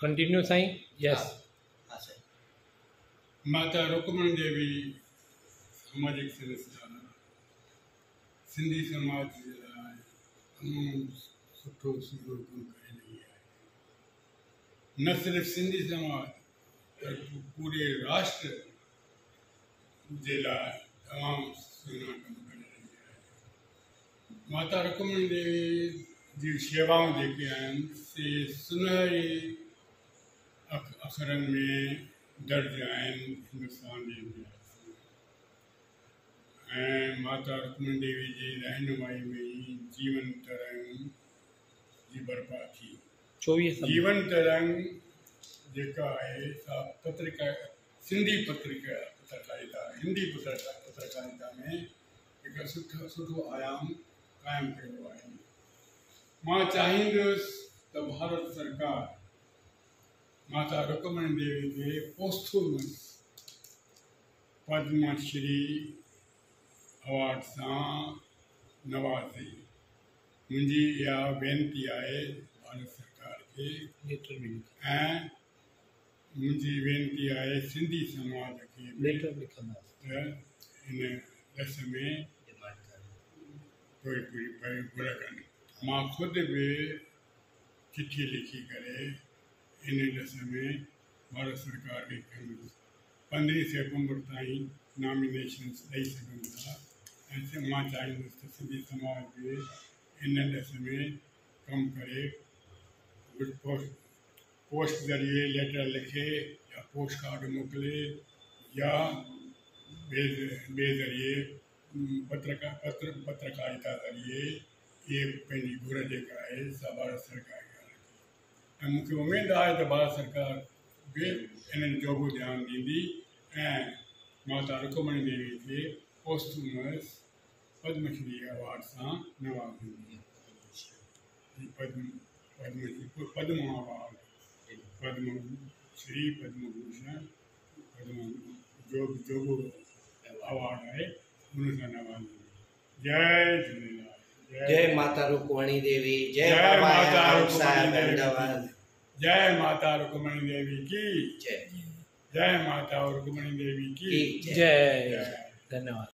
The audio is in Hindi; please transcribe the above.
कंटिन्यू साईं। यस। माता रुकमणी देवी सामाजिक संस्था सिंधी समाज जे लाइ तमामु सुठो सुठो कमु करे रही आहे। न सिर्फ़ सिंधी समाज पर पूरे राष्ट्र जे लाइ तमामु सुहिणा कमु करे रही आहे। माता रुकमणी देवी जी शेवाऊं जेके आहिनि से सुनहरी अखरनि में दर्ज आहिनि हिंदुस्तान जे इतिहास में। ऐं माता रुकमणी देवी जी रहनुमाई में ई जीवन तरंग जी बर्पा थी। 24 जीवन तरंग जेका आहे सा पत्रिका सिंधी पत्रकारिता हिंदी पत्रकारिता में हिकु सुठो आयाम क़ाइमु कयो आहे। मां चाहींदुसि त भारत सरकार माता रुकमणी देवी खे पोस्थुमस पद्म श्री अवार्ड सां नवाज़े। मुंहिंजी इहा वेनती आहे भारत सरकार खे ऐं मुंहिंजी वेनती आहे सिंधी समाज खे त हिन ॾस में पूरा कनि। मां ख़ुदि बि चिठी लिखी करे इन ॾस में भारत सरकार खे कंदुसि। 15 सेप्टेम्बर ताईं नॉमिनेशन्स ॾेई सघनि था ऐं मां चाहींदुसि त सिंधी समाज बि इन ॾस में कमु करे पोस्ट ज़रिए लेटर लिखे या पोस्ट कार्ड मोकिले या ॿिए ज़रिए पत्रकारिता ज़रिए इहे पंहिंजी घुर जेका आहे सा भारत सरकार खे रखी। ऐं मूंखे उमेदु आहे त भारत सरकार बि इन्हनि जो बि ध्यानु ॾींदी ऐं माता रुकमणी देवी खे पोस्थुमस पद्मश्री अवार्ड सां नवाज़ींदी। पद्म अवार्ड पद्म श्री पद्म भूषण पद्म जो अवार्ड आहे उन सां नवाज़ींदी। जय झूलेलाल। जय माता रुकमणी देवी। जय माता रुकमणी देवी। जय माता रुकमणी देवी की जय। जय माता रुकमणी देवी की जय। धन्यवाद।